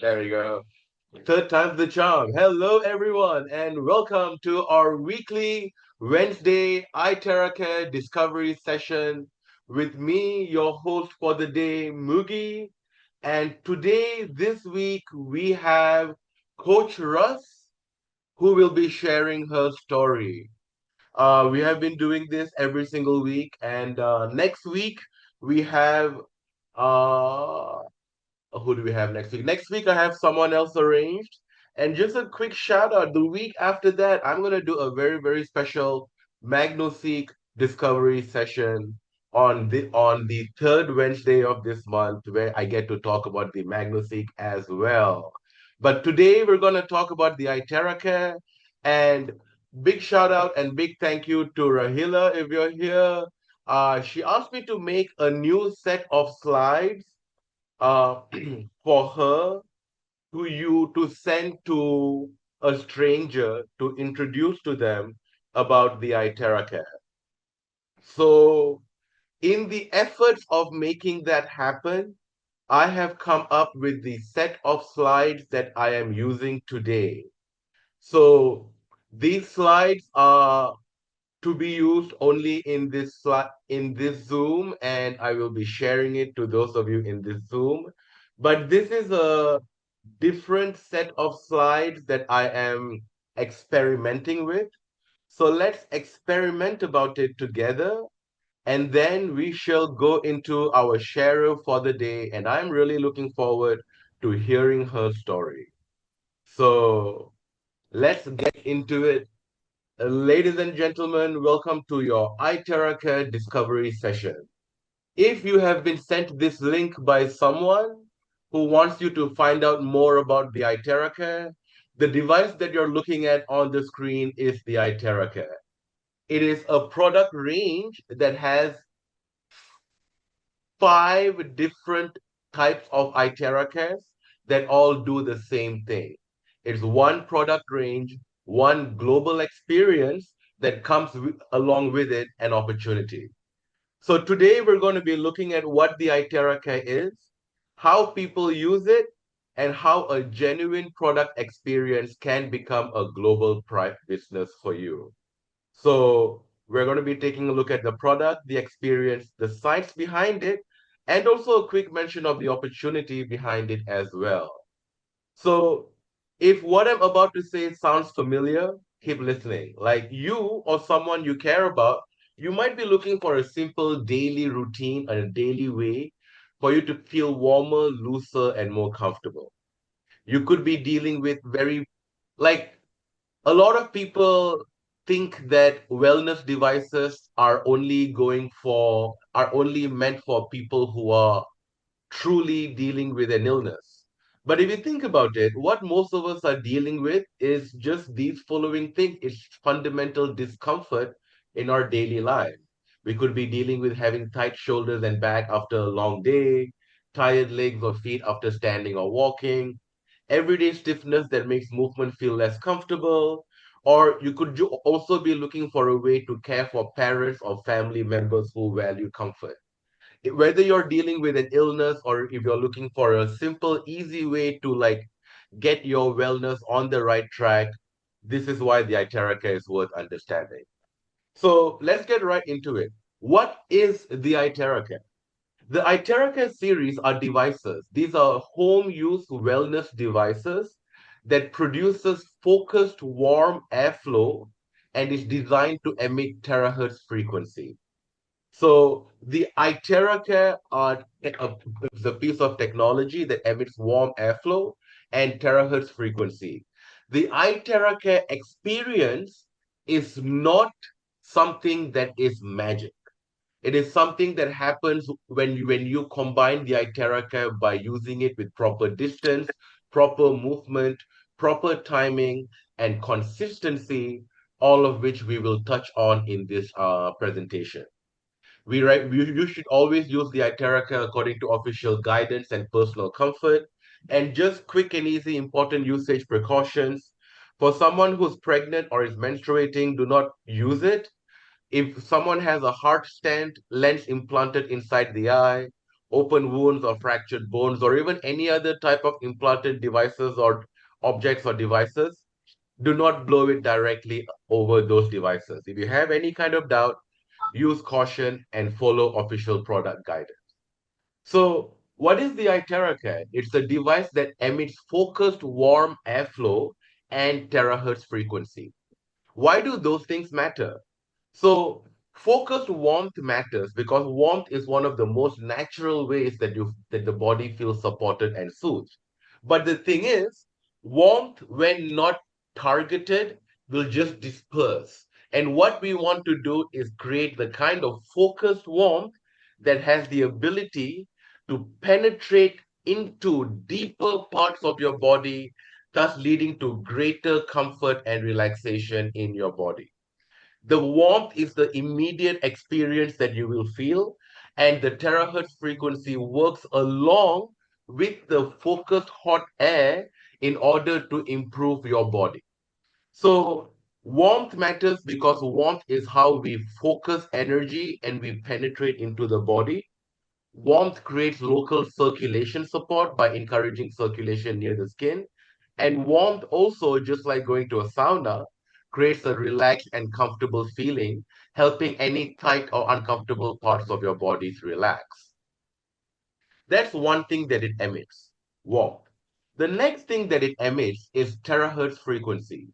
There we go. Third time's the charm. Hello, everyone, and welcome to our weekly Wednesday iTeraCare Discovery session with me, your host for the day, Mugi. And today, this week, we have Coach Russ, who will be sharing her story. We have been doing this every single week, and next week, we have uh, who do we have next week? Next week, I have someone else arranged. And just a quick shout out the week after that, I'm going to do a very, very special MagnoSeek discovery session on the third Wednesday of this month, where I get to talk about the MagnoSeek as well. But today, we're going to talk about the iTeraCare. And big shout out and big thank you to Rahila if you're here. She asked me to make a new set of slides uh, for her to send to a stranger to introduce to them about the iTeraCare. So, in the efforts of making that happen, I have come up with the set of slides that I am using today. So, these slides are to be used only in this Zoom, and I will be sharing it to those of you in this Zoom. But this is a different set of slides that I am experimenting with. So let's experiment about it together, and then we shall go into our sharer for the day. And I'm really looking forward to hearing her story. So let's get into it. Ladies and gentlemen, welcome to your iTeraCare discovery session. If you have been sent this link by someone who wants you to find out more about the iTeraCare, the device that you're looking at on the screen is the iTeraCare. It is a product range that has five different types of iTeraCares that all do the same thing. It's one product range, one global experience that comes along with it an opportunity. So today we're going to be looking at what the iTeraCare is, how people use it, and how a genuine product experience can become a global business for you. So we're going to be taking a look at the product, the experience, the science behind it, and also a quick mention of the opportunity behind it as well. So if what I'm about to say sounds familiar, keep listening. Like you or someone you care about, you might be looking for a simple daily routine and a daily way for you to feel warmer, looser, and more comfortable. You could be dealing with like a lot of people think that wellness devices are only meant for people who are truly dealing with an illness. But if you think about it, what most of us are dealing with is just these following things. It's fundamental discomfort in our daily life. We could be dealing with having tight shoulders and back after a long day, tired legs or feet after standing or walking, everyday stiffness that makes movement feel less comfortable, or you could also be looking for a way to care for parents or family members who value comfort. Whether you're dealing with an illness or if you're looking for a simple, easy way to get your wellness on the right track, this is why the iTeraCare is worth understanding. So let's get right into it. What is the iTeraCare? The iTeraCare series are devices. These are home use wellness devices that produces focused warm airflow and is designed to emit terahertz frequency. So the iTeraCare is a piece of technology that emits warm airflow and terahertz frequency. The iTeraCare experience is not something that is magic. It is something that happens when you combine the iTeraCare by using it with proper distance, proper movement, proper timing, and consistency, all of which we will touch on in this presentation. You should always use the iTeraCare according to official guidance and personal comfort. And just quick and easy important usage precautions. For someone who's pregnant or is menstruating, do not use it. If someone has a heart stent, lens implanted inside the eye, open wounds or fractured bones, or even any other type of implanted devices or objects or devices, do not blow it directly over those devices. If you have any kind of doubt, use caution and follow official product guidance. So, what is the iTeraCare? It's a device that emits focused warm airflow and terahertz frequency. Why do those things matter? So, focused warmth matters because warmth is one of the most natural ways that the body feels supported and soothed. But the thing is, warmth, when not targeted, will just disperse. And what we want to do is create the kind of focused warmth that has the ability to penetrate into deeper parts of your body, thus leading to greater comfort and relaxation in your body. The warmth is the immediate experience that you will feel, and the terahertz frequency works along with the focused hot air in order to improve your body. So, warmth matters because warmth is how we focus energy and we penetrate into the body. Warmth creates local circulation support by encouraging circulation near the skin. And warmth also, just like going to a sauna, creates a relaxed and comfortable feeling, helping any tight or uncomfortable parts of your body to relax. That's one thing that it emits, warmth. The next thing that it emits is terahertz frequency.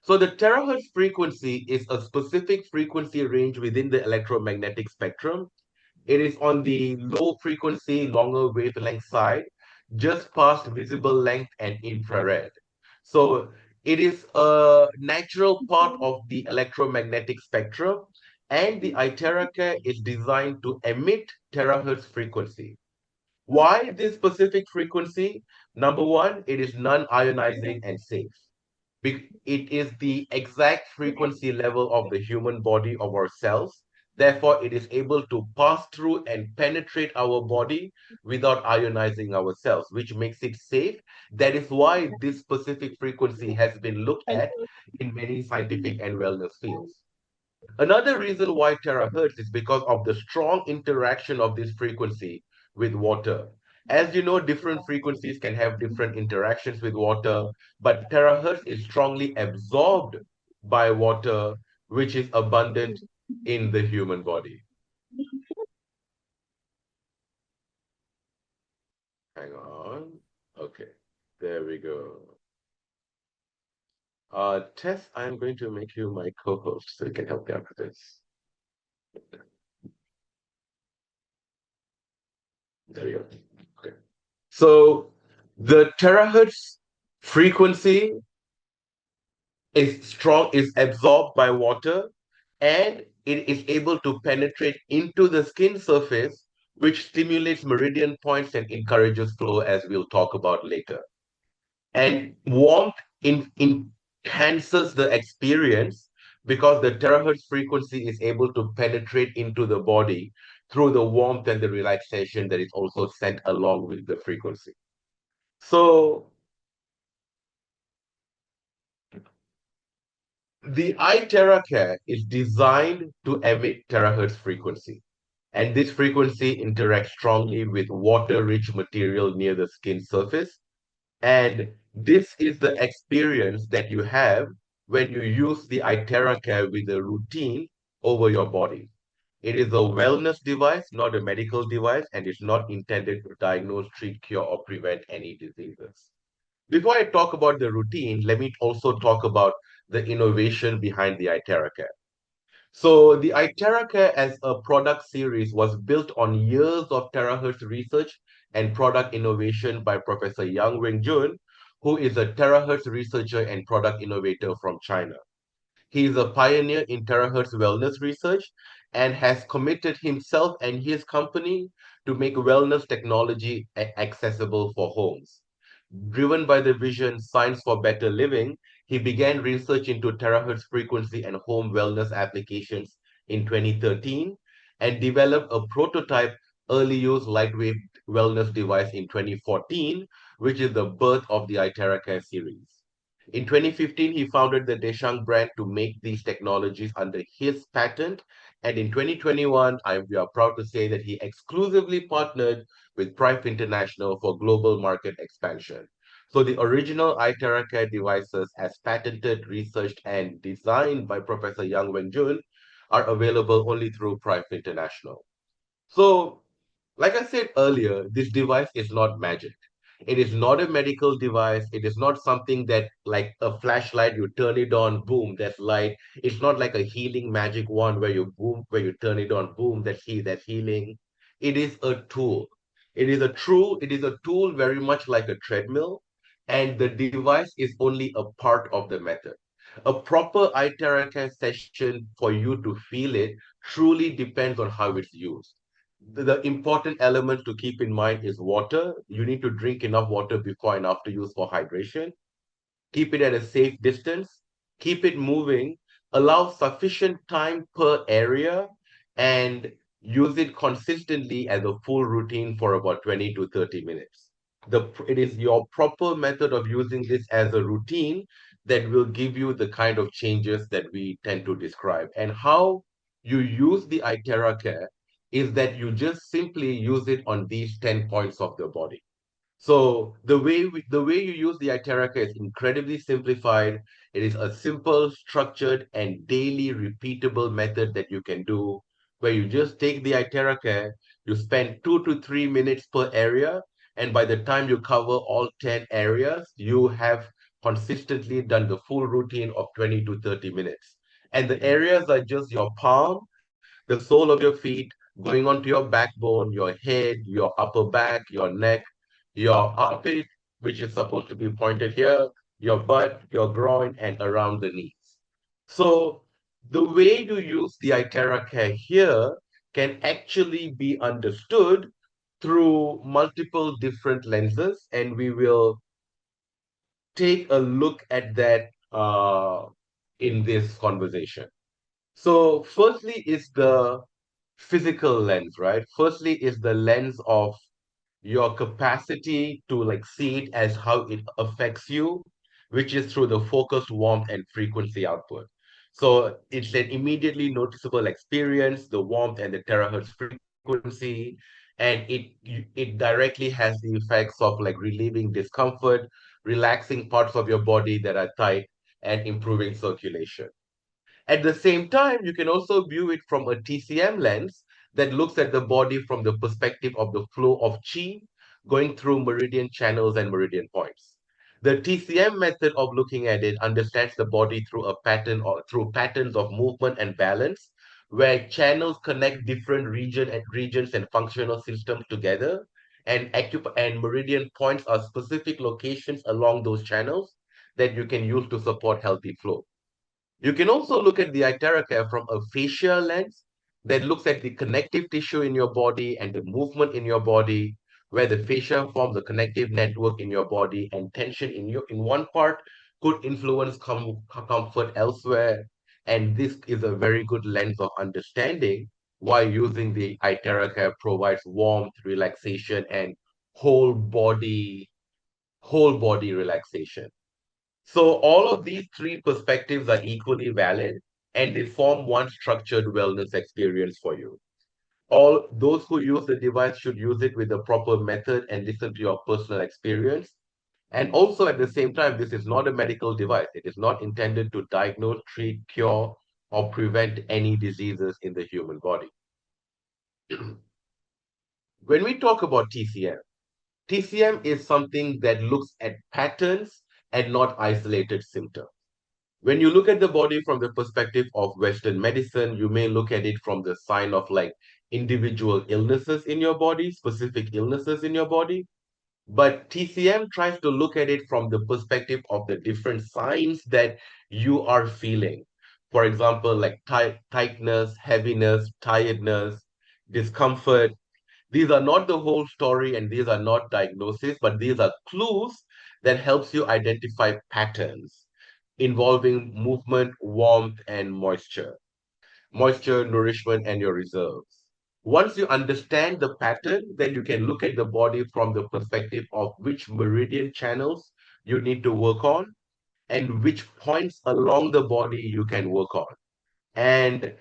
So the terahertz frequency is a specific frequency range within the electromagnetic spectrum. It is on the low frequency, longer wavelength side, just past visible length and infrared. So it is a natural part of the electromagnetic spectrum, and the iTeraCare is designed to emit terahertz frequency. Why this specific frequency? Number one, it is non-ionizing and safe. It is the exact frequency level of the human body of our cells. Therefore, it is able to pass through and penetrate our body without ionizing our cells, which makes it safe. That is why this specific frequency has been looked at in many scientific and wellness fields. Another reason why terahertz is because of the strong interaction of this frequency with water. As you know, different frequencies can have different interactions with water, but terahertz is strongly absorbed by water, which is abundant in the human body. Hang on. Okay, there we go. Tess, I'm going to make you my co-host so you can help me out with this. There you go. Okay. So the terahertz frequency is absorbed by water, and it is able to penetrate into the skin surface, which stimulates meridian points and encourages flow, as we'll talk about later. And warmth enhances the experience because the terahertz frequency is able to penetrate into the body through the warmth and the relaxation that is also sent along with the frequency. So the iTeraCare is designed to emit terahertz frequency, and this frequency interacts strongly with water-rich material near the skin surface. And this is the experience that you have when you use the iTeraCare with a routine over your body. It is a wellness device, not a medical device, and it's not intended to diagnose, treat, cure, or prevent any diseases. Before I talk about the routine, let me also talk about the innovation behind the iTeraCare. So the iTeraCare as a product series was built on years of terahertz research and product innovation by Professor Yang Wenjun, who is a terahertz researcher and product innovator from China. He is a pioneer in terahertz wellness research and has committed himself and his company to make wellness technology accessible for homes. Driven by the vision Science for Better Living, he began research into terahertz frequency and home wellness applications in 2013 and developed a prototype early use lightweight wellness device in 2014, which is the birth of the iTeraCare series. In 2015, he founded the Deshang brand to make these technologies under his patent. And in 2021, we are proud to say that he exclusively partnered with Prive International for global market expansion. So the original iTeraCare devices, as patented, researched, and designed by Professor Yang Wenjun, are available only through Prive International. So like I said earlier, this device is not magic. It is not a medical device. It is not something that, like a flashlight, you turn it on, boom, there's light. It's not like a healing magic wand where you boom, where you turn it on, boom, that's healing. It is a tool. It is a tool very much like a treadmill, and the device is only a part of the method. A proper eye care session for you to feel it truly depends on how it's used. The important element to keep in mind is water. You need to drink enough water before and after use for hydration. Keep it at a safe distance. Keep it moving. Allow sufficient time per area and use it consistently as a full routine for about 20 to 30 minutes. It is your proper method of using this as a routine that will give you the kind of changes that we tend to describe. And how you use the iTera Care is that you just simply use it on these 10 points of the body. So the way you use the iTeraCare is incredibly simplified. It is a simple, structured, and daily repeatable method that you can do, where you just take the iTeraCare, you spend 2 to 3 minutes per area, and by the time you cover all 10 areas, you have consistently done the full routine of 20 to 30 minutes. And the areas are just your palm, the sole of your feet, going onto your backbone, your head, your upper back, your neck, your armpit, which is supposed to be pointed here, your butt, your groin, and around the knees. So the way you use the iTera Care here can actually be understood through multiple different lenses, and we will take a look at that in this conversation. So, firstly, is the physical lens, right? Firstly, is the lens of your capacity to like see it as how it affects you, which is through the focused warmth and frequency output. So it's an immediately noticeable experience, the warmth and the terahertz frequency, and it directly has the effects of like relieving discomfort, relaxing parts of your body that are tight, and improving circulation. At the same time, you can also view it from a TCM lens that looks at the body from the perspective of the flow of chi going through meridian channels and meridian points. The TCM method of looking at it understands the body through a pattern or through patterns of movement and balance, where channels connect different regions and functional systems together, and and meridian points are specific locations along those channels that you can use to support healthy flow. You can also look at the iTeraCare from a facial lens that looks at the connective tissue in your body and the movement in your body, where the fascia forms a connective network in your body, and tension in one part could influence comfort elsewhere. And this is a very good lens of understanding why using the iTeraCare provides warmth, relaxation, and whole body whole body relaxation. So all of these three perspectives are equally valid and they form one structured wellness experience for you. All those who use the device should use it with the proper method and listen to your personal experience. And also at the same time, this is not a medical device. It is not intended to diagnose, treat, cure, or prevent any diseases in the human body. When we talk about TCM, TCM is something that looks at patterns and not isolated symptoms. When you look at the body from the perspective of Western medicine, you may look at it from the sign of like individual illnesses in your body, specific illnesses in your body. But TCM tries to look at it from the perspective of the different signs that you are feeling. For example, like tightness, heaviness, tiredness, discomfort. These are not the whole story and these are not diagnoses, but these are clues that helps you identify patterns involving movement, warmth, and moisture, nourishment, and your reserves. Once you understand the pattern, then you can look at the body from the perspective of which meridian channels you need to work on. and which points along the body you can work on. And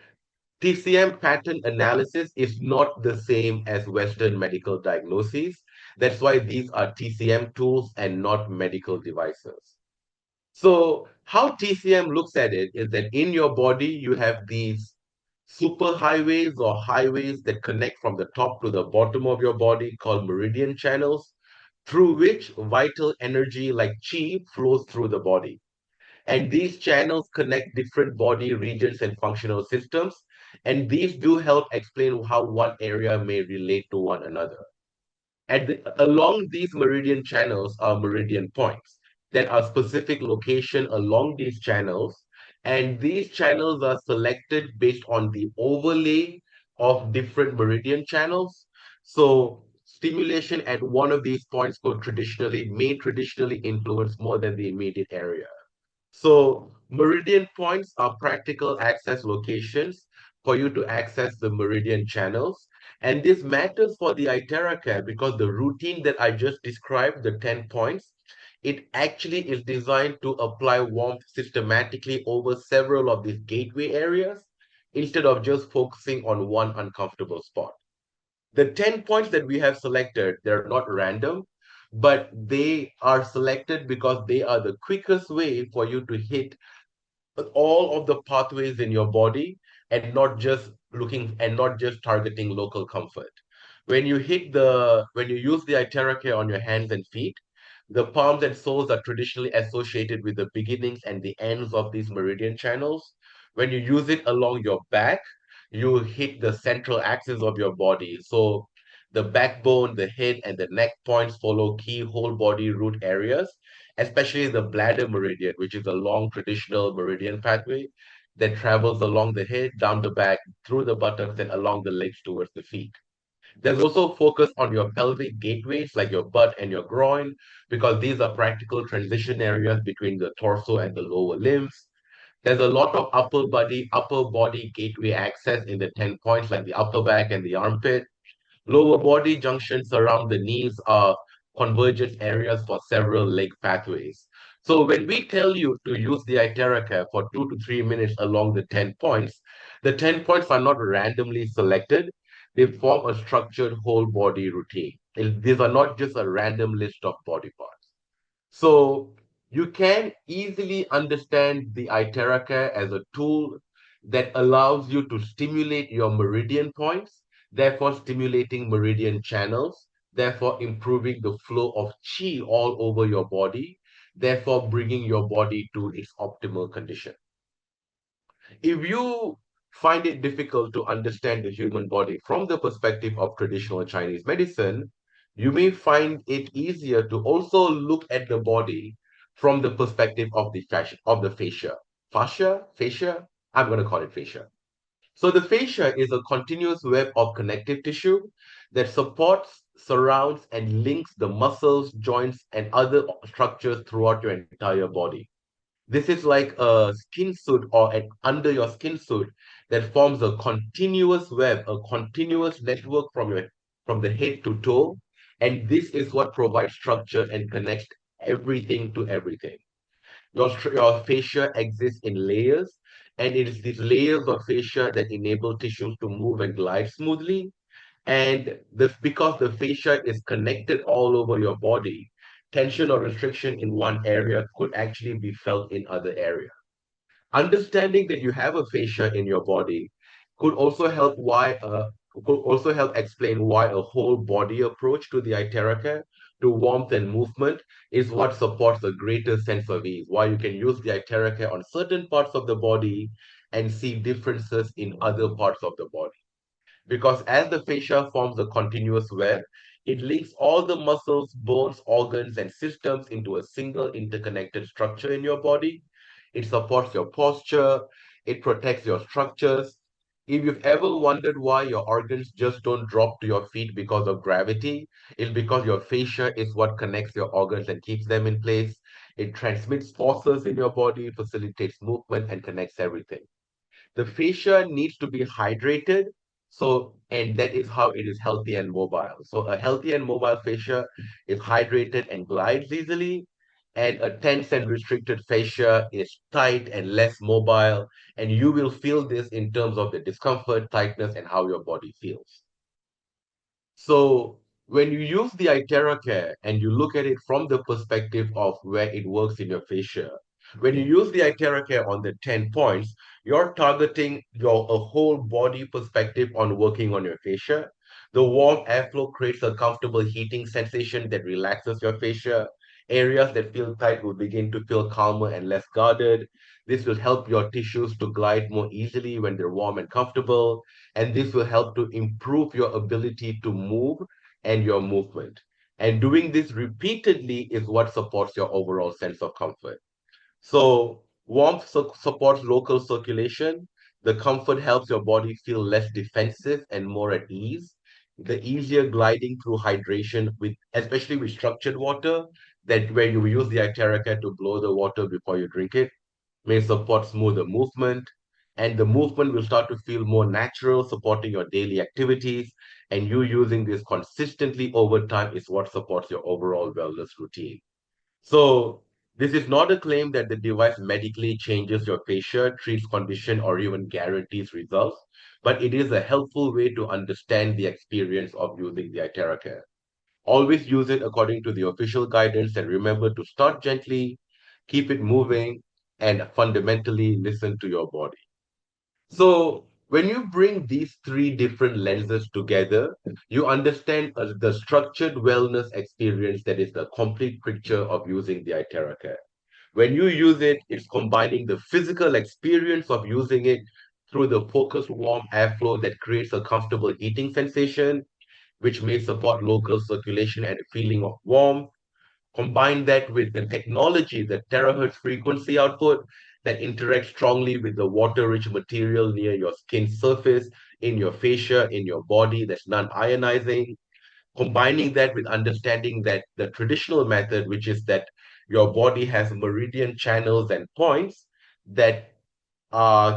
TCM pattern analysis is not the same as Western medical diagnoses. That's why these are TCM tools and not medical devices. So, how TCM looks at it is that in your body, you have these superhighways or highways that connect from the top to the bottom of your body called meridian channels, through which vital energy like chi flows through the body. And these channels connect different body regions and functional systems. And these do help explain how one area may relate to one another. Along these meridian channels are meridian points that are specific location along these channels. And these channels are selected based on the overlay of different meridian channels. So stimulation at one of these points may traditionally influence more than the immediate area. So meridian points are practical access locations for you to access the meridian channels. And this matters for the iTeraCare because the routine that I just described, the 10 points, it actually is designed to apply warmth systematically over several of these gateway areas instead of just focusing on one uncomfortable spot. The 10 points that we have selected, they're not random, but they are selected because they are the quickest way for you to hit all of the pathways in your body and not just targeting local comfort. When you use the iTeraCare on your hands and feet, the palms and soles are traditionally associated with the beginnings and the ends of these meridian channels. When you use it along your back, you hit the central axis of your body. So the backbone, the head, and the neck points follow key whole body root areas, especially the bladder meridian, which is a long traditional meridian pathway that travels along the head, down the back, through the buttocks, and along the legs towards the feet. There's also focus on your pelvic gateways, like your butt and your groin, because these are practical transition areas between the torso and the lower limbs. There's a lot of upper body gateway access in the 10 points, like the upper back and the armpit. Lower body junctions around the knees are convergent areas for several leg pathways. So when we tell you to use the iTeraCare for 2 to 3 minutes along the 10 points are not randomly selected. They form a structured whole body routine. These are not just a random list of body parts. So you can easily understand the iTeraCare as a tool that allows you to stimulate your meridian points, therefore stimulating meridian channels, therefore improving the flow of chi all over your body, therefore bringing your body to its optimal condition. If you find it difficult to understand the human body from the perspective of traditional Chinese medicine, you may find it easier to also look at the body from the perspective of the fascia. Fascia? I'm going to call it fascia. So the fascia is a continuous web of connective tissue that supports, surrounds, and links the muscles, joints, and other structures throughout your entire body. This is like a skin suit or an under your skin suit that forms a continuous web, a continuous network from the head to toe. And this is what provides structure and connects everything to everything. Your fascia exists in layers, and it is these layers of fascia that enable tissues to move and glide smoothly. And because the fascia is connected all over your body, tension or restriction in one area could actually be felt in other areas. Understanding that you have a fascia in your body could also help explain why a whole body approach to the iTeraCare to warmth and movement is what supports a greater sense of ease. Why you can use the iTeraCare on certain parts of the body and see differences in other parts of the body. Because as the fascia forms a continuous web, it links all the muscles, bones, organs, and systems into a single interconnected structure in your body. It supports your posture, it protects your structures. If you've ever wondered why your organs just don't drop to your feet because of gravity, it's because your fascia is what connects your organs and keeps them in place. It transmits forces in your body, facilitates movement, and connects everything. The fascia needs to be hydrated. And that is how it is healthy and mobile. So a healthy and mobile fascia is hydrated and glides easily. and a tense and restricted fascia is tight and less mobile, and you will feel this in terms of the discomfort, tightness, and how your body feels. So when you use the iTeraCare and you look at it from the perspective of where it works in your fascia, when you use the iTeraCare on the 10 points, you're targeting your a whole body perspective on working on your fascia. The warm airflow creates a comfortable heating sensation that relaxes your fascia. Areas that feel tight will begin to feel calmer and less guarded. This will help your tissues to glide more easily when they're warm and comfortable, and this will help to improve your ability to move and your movement. And doing this repeatedly is what supports your overall sense of comfort. So, warmth supports local circulation. The comfort helps your body feel less defensive and more at ease. The easier gliding through hydration, with especially with structured water, that where you use the iTeraCare to blow the water before you drink it, may support smoother movement, and the movement will start to feel more natural, supporting your daily activities. And you using this consistently over time is what supports your overall wellness routine. So, this is not a claim that the device medically changes your fascia, treats condition, or even guarantees results, but it is a helpful way to understand the experience of using the iTeraCare. Always use it according to the official guidance and remember to start gently, keep it moving, and fundamentally listen to your body. So, when you bring these three different lenses together, you understand the structured wellness experience that is the complete picture of using the iTeraCare. When you use it, it's combining the physical experience of using it through the focused warm airflow that creates a comfortable eating sensation, which may support local circulation and a feeling of warmth. Combine that with the technology, the terahertz frequency output that interacts strongly with the water-rich material near your skin surface, in your fascia, in your body, that's non-ionizing. Combining that with understanding that the traditional method, which is that your body has meridian channels and points that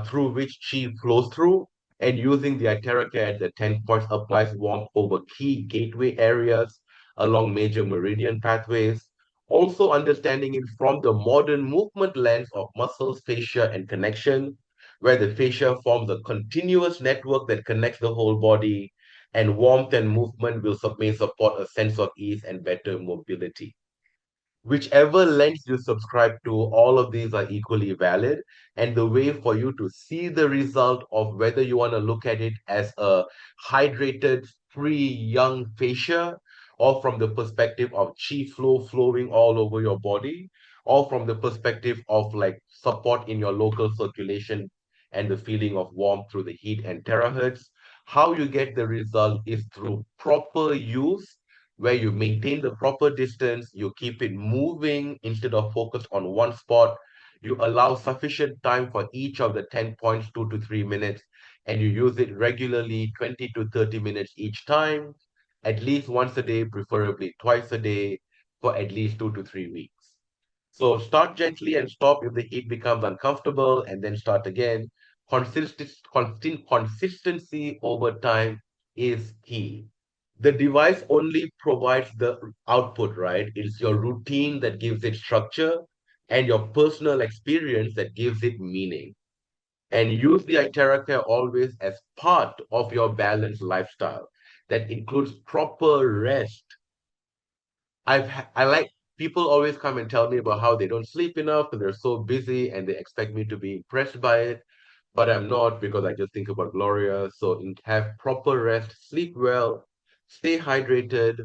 through which chi flows through, and using the iTeraCare, the 10 points applies warmth over key gateway areas along major meridian pathways. Also understanding it from the modern movement lens of muscles, fascia, and connection, where the fascia forms a continuous network that connects the whole body, and warmth and movement may support a sense of ease and better mobility. Whichever lens you subscribe to, all of these are equally valid. And the way for you to see the result of whether you want to look at it as a hydrated, free, young fascia, or from the perspective of chi flow flowing all over your body, or from the perspective of like support in your local circulation and the feeling of warmth through the heat and terahertz. How you get the result is through proper use where you maintain the proper distance, you keep it moving instead of focused on one spot. You allow sufficient time for each of the 10 points, 2 to 3 minutes, and you use it regularly, 20 to 30 minutes each time, at least once a day, preferably twice a day, for at least 2 to 3 weeks. So start gently and stop if the heat becomes uncomfortable, and then start again. Consistency over time is key. The device only provides the output, right? It's your routine that gives it structure and your personal experience that gives it meaning. And use the iTeraCare always as part of your balanced lifestyle that includes proper rest. I like people always come and tell me about how they don't sleep enough and they're so busy and they expect me to be impressed by it, but I'm not because I just think about Gloria. So have proper rest, sleep well, stay hydrated,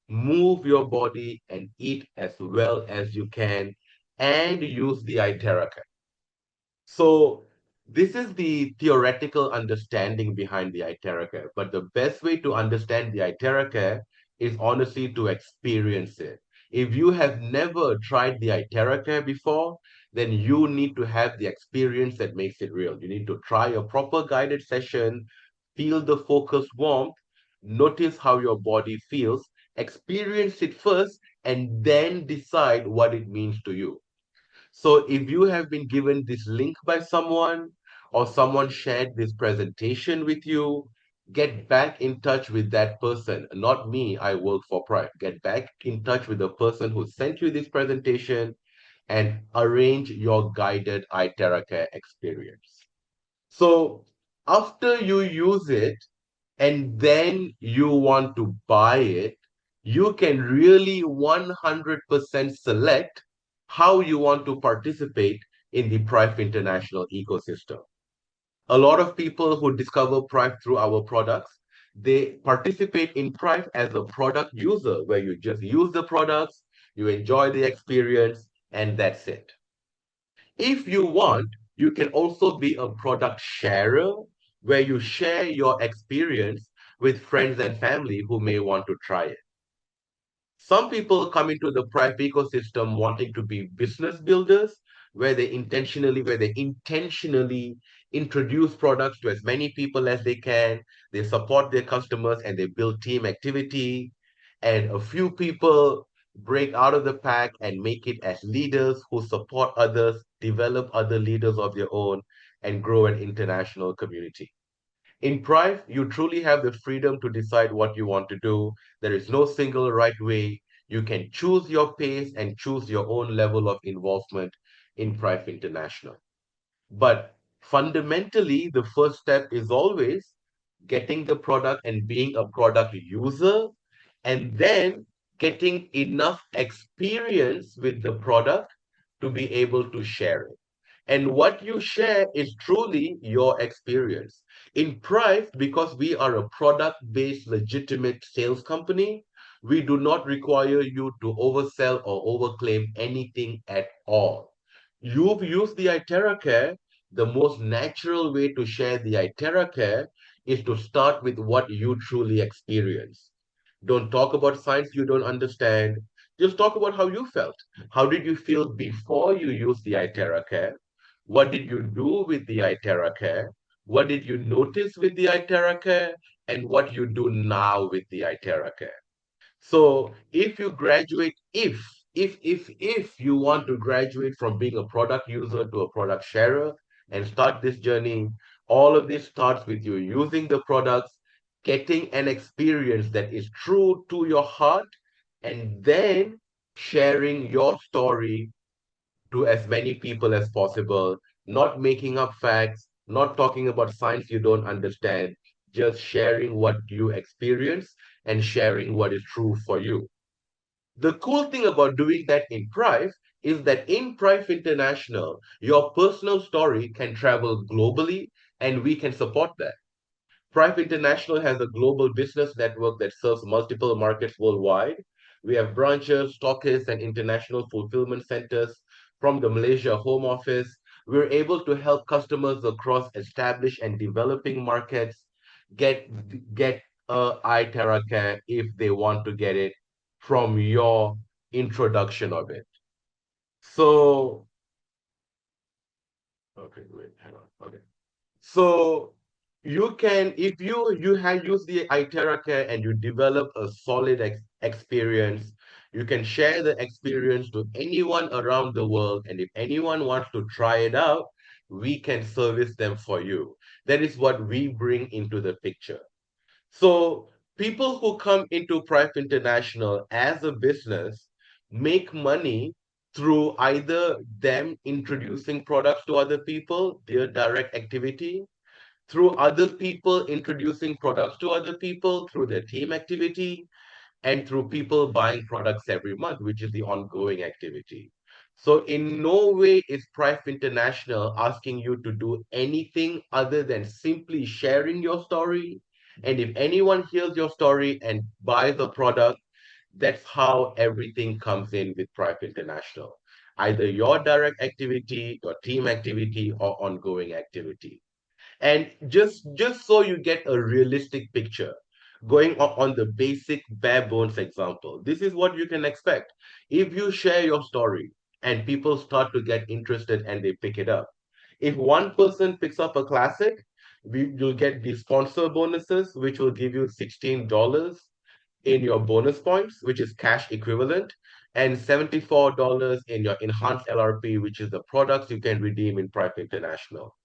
move your body, and eat as well as you can, and use the iTeraCare. So this is the theoretical understanding behind the iTeraCare, but the best way to understand the iTeraCare is honestly to experience it. If you have never tried the iTeraCare before, then you need to have the experience that makes it real. You need to try a proper guided session, feel the focused warmth, notice how your body feels, experience it first, and then decide what it means to you. So if you have been given this link by someone or someone shared this presentation with you, get back in touch with that person. Not me, I work for Prime. Get back in touch with the person who sent you this presentation and arrange your guided iTeraCare experience. So after you use it and then you want to buy it, you can really 100% select how you want to participate in the Prive International ecosystem. A lot of people who discover Prive through our products, they participate in Prive as a product user, where you just use the products, you enjoy the experience, and that's it. If you want, you can also be a product sharer, where you share your experience with friends and family who may want to try it. Some people come into the private ecosystem wanting to be business builders, where they intentionally introduce products to as many people as they can. They support their customers and they build team activity. And a few people break out of the pack and make it as leaders who support others, develop other leaders of their own, and grow an international community. In Prive, you truly have the freedom to decide what you want to do. There is no single right way. You can choose your pace and choose your own level of involvement in Prive International. But fundamentally, the first step is always getting the product and being a product user, and then getting enough experience with the product to be able to share it. And what you share is truly your experience. In Prive, because we are a product-based legitimate sales company, we do not require you to oversell or overclaim anything at all. You've used the iTeraCare. The most natural way to share the iTeraCare is to start with what you truly experience. Don't talk about science you don't understand. Just talk about how you felt. How did you feel before you used the iTeraCare? What did you do with the iTeraCare? What did you notice with the iTeraCare? And what you do now with the iTeraCare? So if you graduate, if you want to graduate from being a product user to a product sharer and start this journey, all of this starts with you using the products, getting an experience that is true to your heart, and then sharing your story to as many people as possible, not making up facts, not talking about science you don't understand, just sharing what you experience and sharing what is true for you. The cool thing about doing that in Prive is that in Prive International, your personal story can travel globally and we can support that. Prive International has a global business network that serves multiple markets worldwide. We have branches, stockists, and international fulfillment centers from the Malaysia home office. We're able to help customers across established and developing markets get get iTeraCare if they want to get it from your introduction of it. So, okay, wait, hang on. Okay. So you can, if you have used the iTeraCare and you develop a solid experience, you can share the experience to anyone around the world. And if anyone wants to try it out, we can service them for you. That is what we bring into the picture. So people who come into Prive International as a business make money through either them introducing products to other people, their direct activity, through other people introducing products to other people through their team activity, and through people buying products every month, which is the ongoing activity. So in no way is Prive International asking you to do anything other than simply sharing your story. And if anyone hears your story and buys the product, that's how everything comes in with Prive International. Either your direct activity, your team activity, or ongoing activity. And just so you get a realistic picture, going on the basic bare bones example, this is what you can expect. If you share your story and people start to get interested and they pick it up, if one person picks up a classic, you'll get the sponsor bonuses, which will give you $16 in your bonus points, which is cash equivalent, and $74 in your enhanced LRP, which is the products you can redeem in Prive International.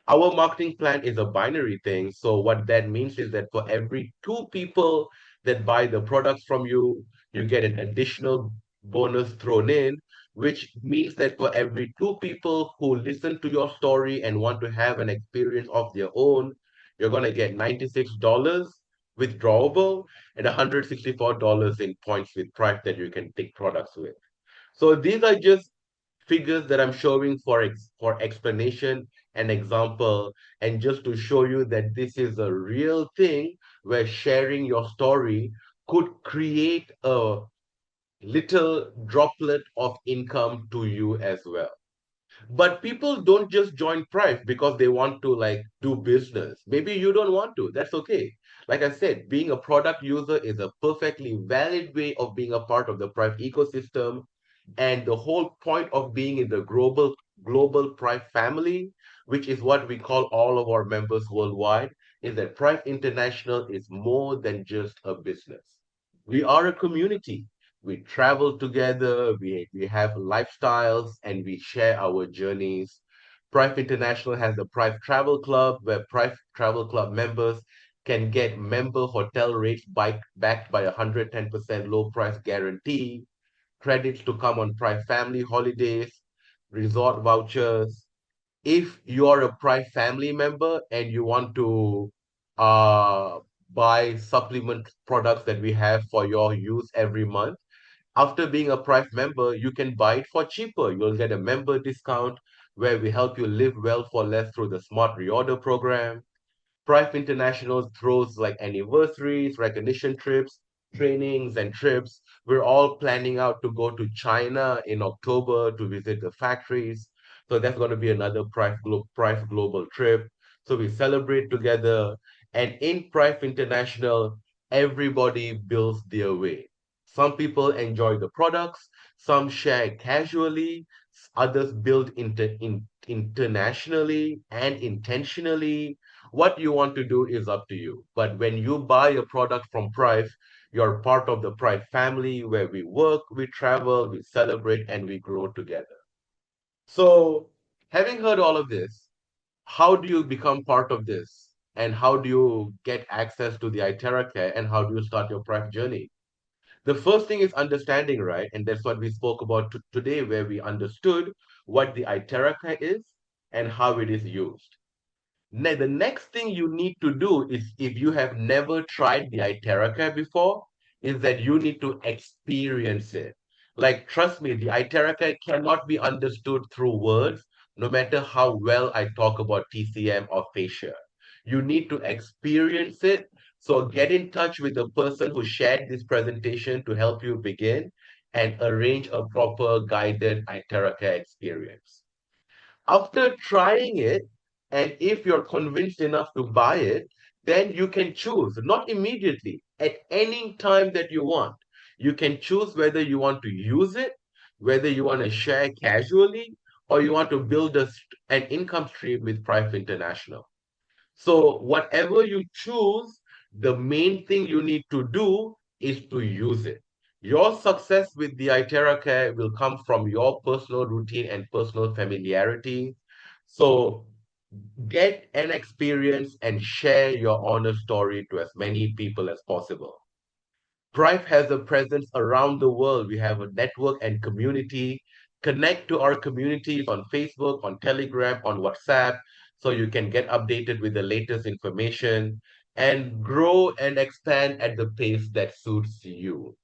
Our marketing plan is a binary thing. So what that means is that for every two people that buy the products from you, you get an additional bonus thrown in, which means that for every two people who listen to your story and want to have an experience of their own, you're going to get $96 withdrawable and $164 in points with price that you can take products with. So these are just figures that I'm showing for explanation and example, and just to show you that this is a real thing where sharing your story could create a little droplet of income to you as well. But people don't just join Prive because they want to like do business. Maybe you don't want to. That's okay. Like I said, being a product user is a perfectly valid way of being a part of the Prive ecosystem. And the whole point of being in the global Prive family, which is what we call all of our members worldwide, is that Prive International is more than just a business. We are a community. We travel together, we have lifestyles, and we share our journeys. Prive International has the Prive Travel Club, where Prive Travel Club members can get member hotel rates backed by 110% low price guarantee, credits to come on Prive family holidays, resort vouchers. If you're a Prime family member and you want to uh, buy supplement products that we have for your use every month, after being a Prime member, you can buy it for cheaper. You'll get a member discount where we help you live well for less through the Smart Reorder program. Price International throws like anniversaries, recognition trips, trainings, and trips. We're all planning out to go to China in October to visit the factories. So that's going to be another Price Global trip. So we celebrate together. And in Price International, everybody builds their way. Some people enjoy the products, some share casually, others build internationally and intentionally. What you want to do is up to you. But when you buy a product from Prive, you're part of the Prive family where we work, we travel, we celebrate, and we grow together. So, having heard all of this, how do you become part of this? And how do you get access to the iTeraCare? And how do you start your Prive journey? The first thing is understanding, right? And that's what we spoke about today, where we understood what the iTeraCare is and how it is used. The next thing you need to do is, if you have never tried the iTeraCare before, is that you need to experience it. Like, trust me, the iTeraCare cannot be understood through words, no matter how well I talk about TCM or fascia. You need to experience it. So get in touch with the person who shared this presentation to help you begin and arrange a proper guided iTeraCare experience. After trying it, and if you're convinced enough to buy it, then you can choose, not immediately, at any time that you want. You can choose whether you want to use it, whether you want to share casually, or you want to build an income stream with Price International. So, whatever you choose, the main thing you need to do is to use it. Your success with the iTeraCare will come from your personal routine and personal familiarity. So, get an experience and share your honest story to as many people as possible. Prive has a presence around the world. We have a network and community. Connect to our communities on Facebook, on Telegram, on WhatsApp, so you can get updated with the latest information and grow and expand at the pace that suits you.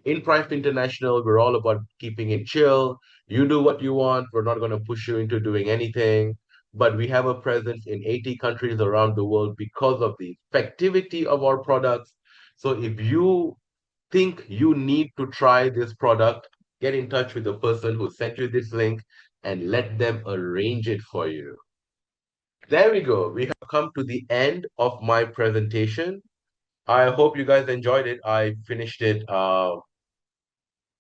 In Prive International, we're all about keeping it chill. You do what you want. We're not going to push you into doing anything. But we have a presence in 80 countries around the world because of the effectivity of our products. So if you think you need to try this product, get in touch with the person who sent you this link and let them arrange it for you. There we go. We have come to the end of my presentation. I hope you guys enjoyed it. I finished it, I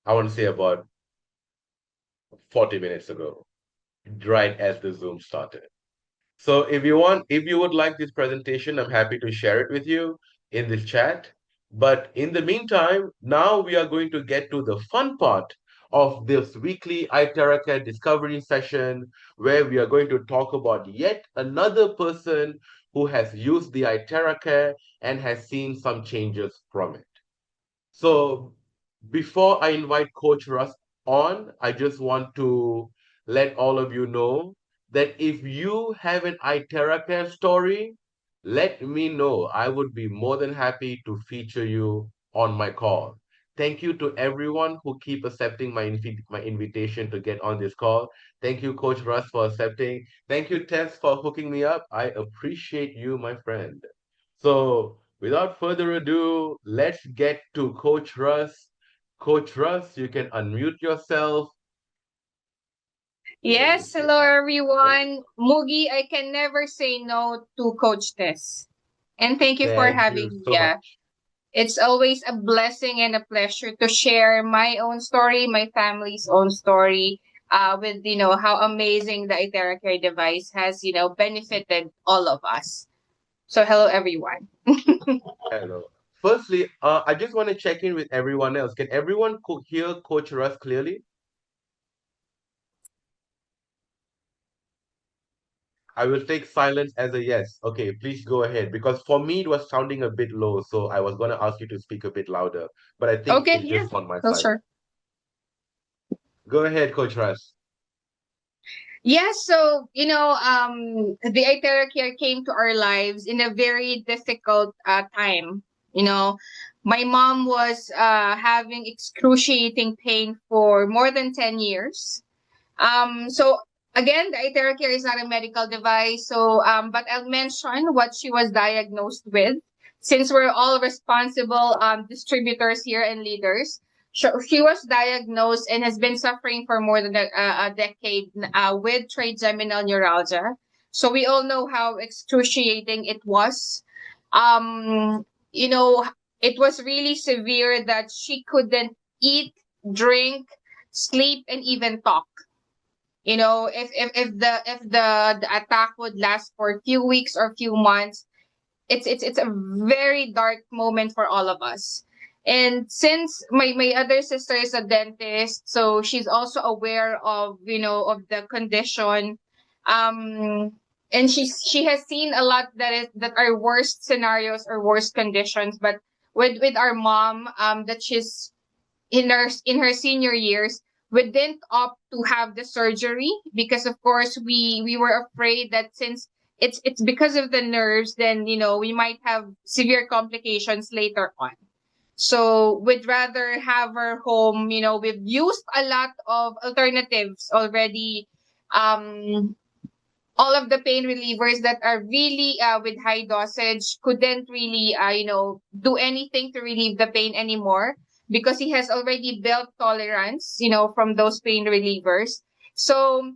want to say about 40 minutes ago, right as the Zoom started. So if you would like this presentation, I'm happy to share it with you in this chat. But in the meantime, now we are going to get to the fun part of this weekly iTeraCare discovery session, where we are going to talk about yet another person who has used the iTeraCare and has seen some changes from it. So before I invite Coach Russ on, I just want to let all of you know that if you have an iTeraCare story, let me know. I would be more than happy to feature you on my call. Thank you to everyone who keep accepting my invitation to get on this call. Thank you, Coach Russ, for accepting. Thank you, Tess, for hooking me up. I appreciate you, my friend. So, without further ado, let's get to Coach Russ. Coach Russ, you can unmute yourself. Let me Yes, see. hello Right. everyone. Mugi, I can never say no to Coach Tess. And thank you for Thank you having me. so much. It's always a blessing and a pleasure to share my own story, my family's own story, with how amazing the iTeraCare device has benefited all of us. So hello everyone. Hello. Firstly, I just want to check in with everyone else. Can everyone hear Coach Russ clearly? I will take silence as a yes. Okay, please go ahead. Because for me, it was sounding a bit low, so I was going to ask you to speak a bit louder. But I think Okay, it's yeah, just on my so side. sure. Go ahead, Coach Russ. Yeah, so the iTeraCare came to our lives in a very difficult time. You know, my mom was having excruciating pain for more than 10 years. So again, the iTeraCare is not a medical device. So, but I'll mention what she was diagnosed with, since we're all responsible distributors here and leaders. She was diagnosed and has been suffering for more than a decade with trigeminal neuralgia. So we all know how excruciating it was. Um, you know, it was really severe that she couldn't eat, drink, sleep, and even talk. If the attack would last for a few weeks or a few months, it's a very dark moment for all of us. And since my other sister is a dentist, so she's also aware of of the condition. And she has seen a lot that are worst scenarios or worst conditions. But with our mom, that she's in her senior years, we didn't opt to have the surgery because of course we were afraid that since it's because of the nerves, then we might have severe complications later on. So we'd rather have her home. We've used a lot of alternatives already. All of the pain relievers that are really with high dosage couldn't really do anything to relieve the pain anymore, because he has already built tolerance from those pain relievers. So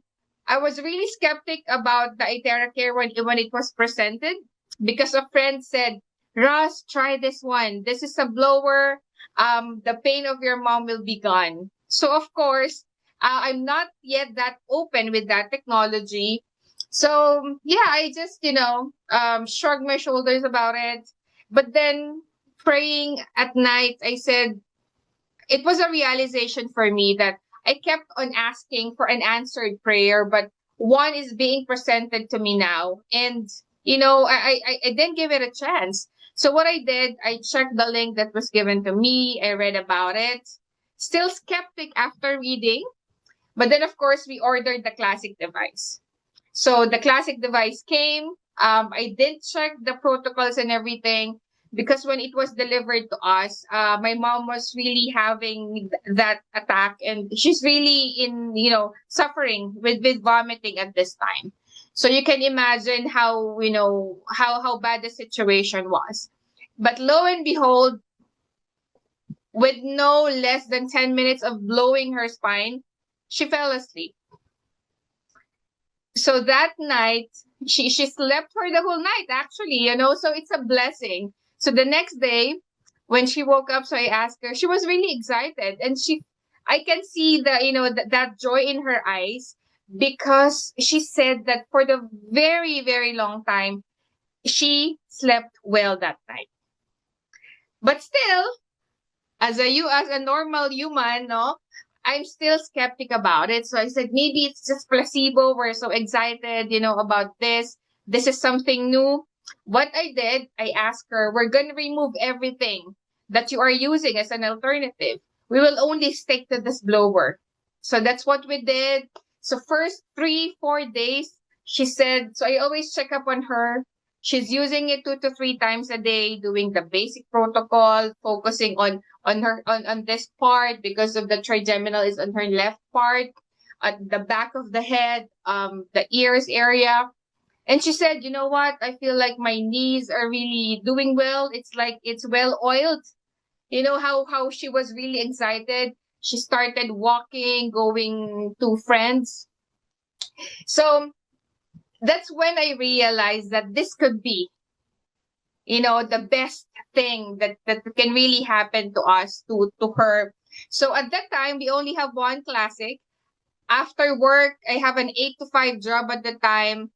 I was really skeptic about the iTeraCare when it was presented, because a friend said, Russ, try this one, this is a blower, the pain of your mom will be gone. So of course, I'm not yet that open with that technology. So yeah, I just shrugged my shoulders about it. But then praying at night, I said it was a realization for me that I kept on asking for an answered prayer, but one is being presented to me now, and I didn't give it a chance. So what I did, I checked the link that was given to me. I read about it. Still skeptic after reading, but then of course we ordered the classic device. So the classic device came. I did check the protocols and everything, because when it was delivered to us, my mom was really having that attack, and she's really in suffering with vomiting at this time. So you can imagine how how bad the situation was. But lo and behold, with no less than 10 minutes of blowing her spine, she fell asleep. So that night, she slept for the whole night, actually, so it's a blessing. So the next day when she woke up, so I asked her, she was really excited, and I can see the that joy in her eyes, because she said that for the very very long time she slept well that night. But still, as a normal human, no, I'm still skeptic about it. So I said maybe it's just placebo. We're so excited, about this. This is something new. What I did, I asked her, we're gonna remove everything that you are using as an alternative. We will only stick to this blower. So that's what we did. So first 3, 4 days, she said, so I always check up on her. She's using it 2 to 3 times a day, doing the basic protocol, focusing on this part because of the trigeminal is on her left part, at the back of the head, the ears area. And she said, you know what? I feel like my knees are really doing well. It's like it's well oiled. You know how she was really excited. She started walking, going to friends. So that's when I realized that this could be, the best thing that can really happen to us, to her. So at that time, we only have one classic. After work, I have an 8 to 5 job at the time.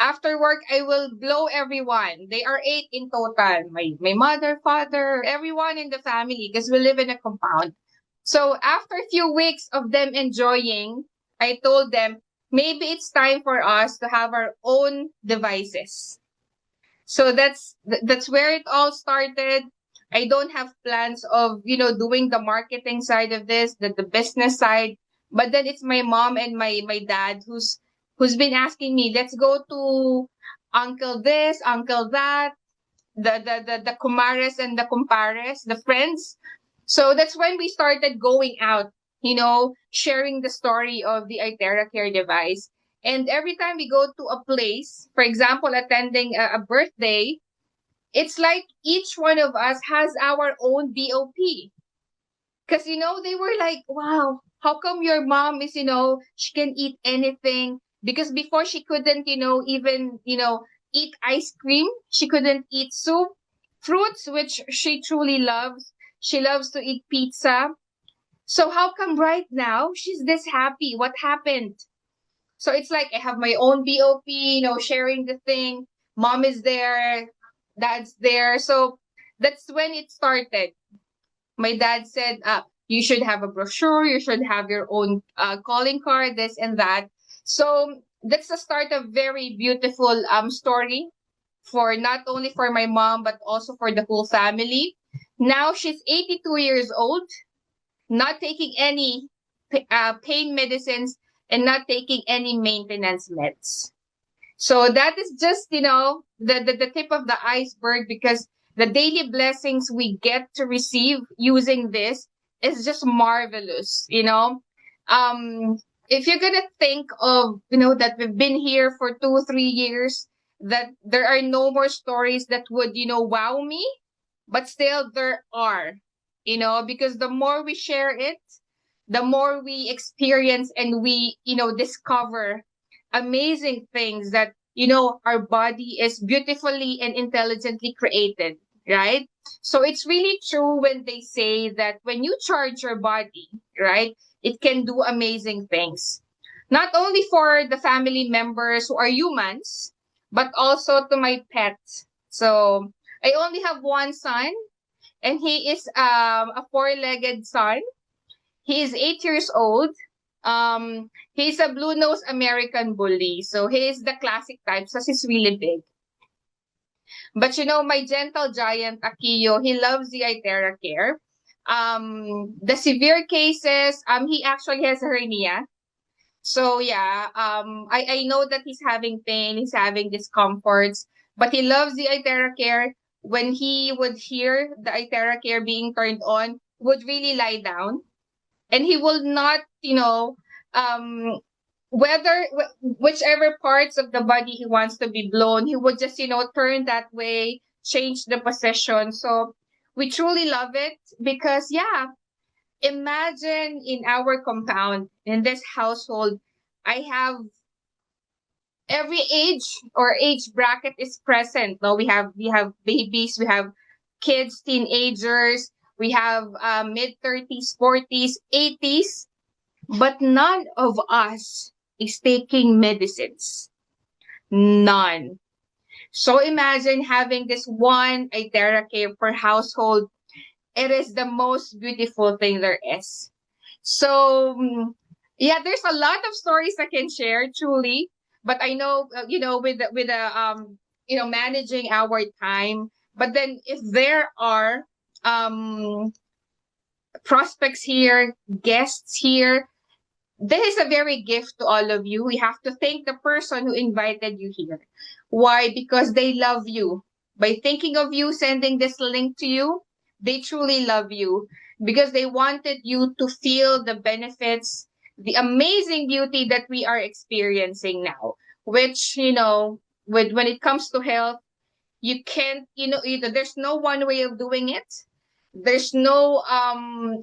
After work, I will blow everyone. They are 8 in total. My mother, father, everyone in the family, because we live in a compound. So after a few weeks of them enjoying, I told them, maybe it's time for us to have our own devices. So that's where it all started. I don't have plans of, doing the marketing side of this, the business side. But then it's my mom and my dad who's been asking me, let's go to uncle this, uncle that, the kumares and the kumpares, the friends. So that's when we started going out, sharing the story of the iTeraCare device. And every time we go to a place, for example, attending a birthday, it's like each one of us has our own BOP. Because, they were like, wow, how come your mom is, she can eat anything? Because before she couldn't, even, eat ice cream. She couldn't eat soup, fruits, which she truly loves. She loves to eat pizza. So how come right now she's this happy? What happened? So it's like I have my own BOP, sharing the thing. Mom is there, dad's there. So that's when it started. My dad said, you should have a brochure, you should have your own calling card, this and that. So that's the start of very beautiful story for not only for my mom, but also for the whole family. Now she's 82 years old, not taking any pain medicines and not taking any maintenance meds. So that is just, the tip of the iceberg, because the daily blessings we get to receive using this is just marvelous. If you're going to think of, that we've been here for 2, 3 years, that there are no more stories that would, wow me, but still there are, because the more we share it, the more we experience and we, discover amazing things that, our body is beautifully and intelligently created, right? So it's really true when they say that when you charge your body, right, it can do amazing things. Not only for the family members who are humans, but also to my pets. So I only have one son, and he is a four-legged son. He is 8 years old. He's a blue-nosed American bully. So he is the classic type, so he's really big. But my gentle giant, Akiyo, he loves the iTeraCare. The severe cases, he actually has hernia. So yeah, I know that he's having pain, he's having discomforts, but he loves the iTeraCare. When he would hear the iTeraCare being turned on, would really lie down, and he will not, um, whichever parts of the body he wants to be blown, he would just, turn that way, change the position. So we truly love it because, yeah, imagine in our compound, in this household, I have every age or age bracket is present. No, we have babies, we have kids, teenagers, we have mid 30s, 40s, 80s, but none of us is taking medicines. None. So imagine having this one iTeraCare per household. It is the most beautiful thing there is. So, yeah, there's a lot of stories I can share, truly. But I know, managing our time. But then if there are um prospects here, guests here. This is a very gift to all of you. We have to thank the person who invited you here. Why? Because they love you. By thinking of you, sending this link to you, they truly love you because they wanted you to feel the benefits, the amazing beauty that we are experiencing now, which, when it comes to health, you can't, there's no one way of doing it. There's no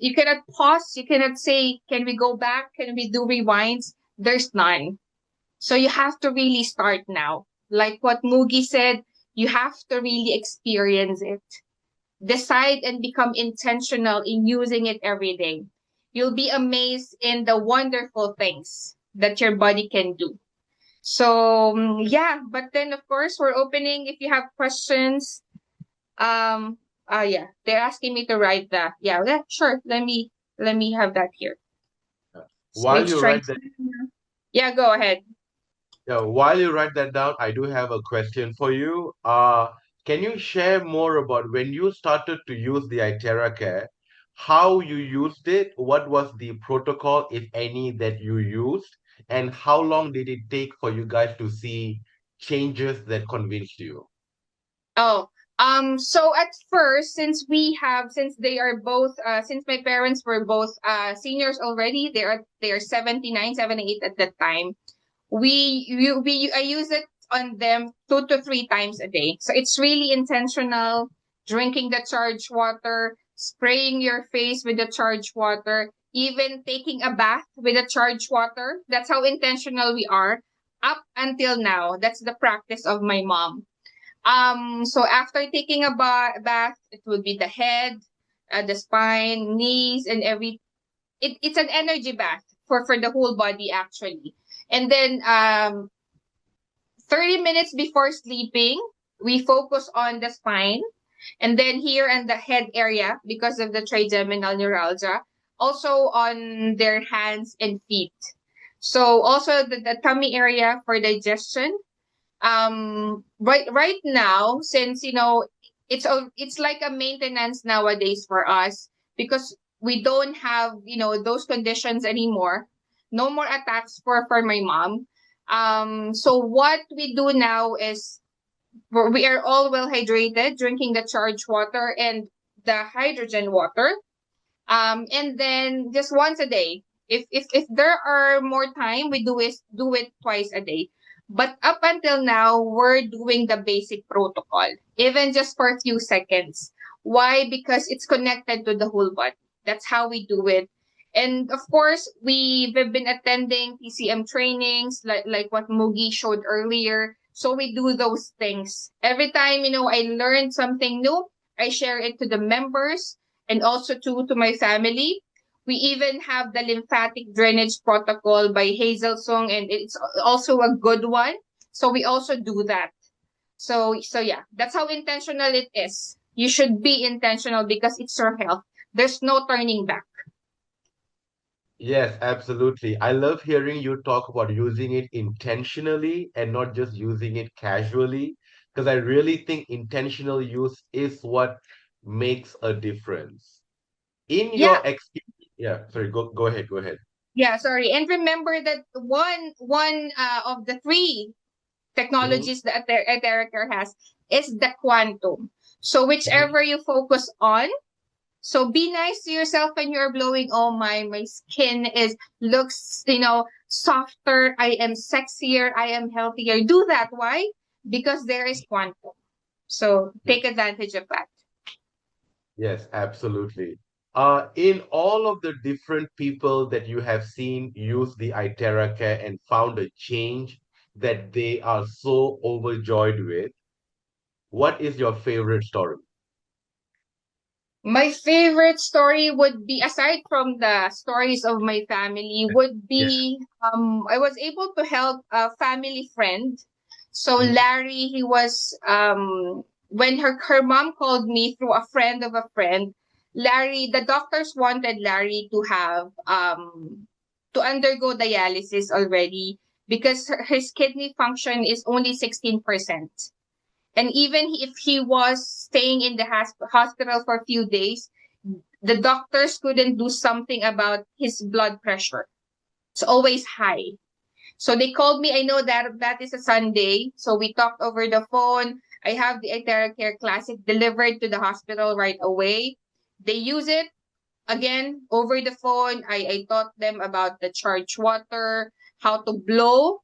you cannot pause, you cannot say, can we go back, can we do rewinds? There's none. So you have to really start now. Like what Mugi said, you have to really experience it. Decide and become intentional in using it every day. You'll be amazed in the wonderful things that your body can do. So yeah, but then of course we're opening if you have questions. um, yeah, they're asking me to write that. Yeah, sure. Let me have that here. While Switch you trying. write that, Yeah, go ahead. yeah, while you write that down, I do have a question for you. Can you share more about when you started to use the iTeraCare, how you used it, what was the protocol, if any, that you used, and how long did it take for you guys to see changes that convinced you? Oh, so at first, since they are both, since my parents were both seniors already, they are 79, 78 at that time. I use it on them 2 to 3 times a day. So it's really intentional. Drinking the charged water, spraying your face with the charged water, even taking a bath with the charged water. That's how intentional we are. Up until now, that's the practice of my mom. So after taking a bath, it would be the head, the spine, knees, and it's an energy bath for the whole body actually. And then 30 minutes before sleeping, we focus on the spine and then here and the head area because of the trigeminal neuralgia, also on their hands and feet. So also the tummy area for digestion. Right now, since it's like a maintenance nowadays for us because we don't have those conditions anymore. No more attacks for my mom. So what we do now is we are all well hydrated, drinking the charged water and the hydrogen water. And then just once a day. If there are more time, we do it twice a day. But up until now, we're doing the basic protocol, even just for a few seconds. Why? Because it's connected to the whole body. That's how we do it. And of course, we've been attending PCM trainings, like what Mugi showed earlier. So we do those things. Every time, I learn something new, I share it to the members and also to my family. We even have the lymphatic drainage protocol by Hazel Song, and it's also a good one. So we also do that. So yeah, that's how intentional it is. You should be intentional because it's your health. There's no turning back. Yes, absolutely. I love hearing you talk about using it intentionally and not just using it casually, because I really think intentional use is what makes a difference. In Yeah, your experience, yeah, sorry, go ahead, go ahead. yeah. Sorry, and remember that one of the three Hmm. technologies that iTeraCare has is the quantum. So Hmm. whichever you focus on. So be nice to yourself when you're blowing. Oh my skin looks, softer. I am sexier. I am healthier. Do that. Why? Because there is quantum. So take advantage of that. Yes, absolutely. In all of the different people that you have seen use the iTeraCare and found a change that they are so overjoyed with, what is your favorite story? My favorite story would be, aside from the stories of my family, would Yeah. be I was able to help a family friend. So Mhm. Larry, he was when her mom called me through a friend of a friend. Larry, the doctors wanted Larry to undergo dialysis already because his kidney function is only 16%. And even if he was staying in the hospital for a few days, The doctors couldn't do something about his blood pressure. It's always high. So they called me. I know that that is a Sunday. So we talked over the phone. I have the iTeraCare Classic delivered to the hospital right away. They use it again over the phone. I taught them about the charged water, how to blow.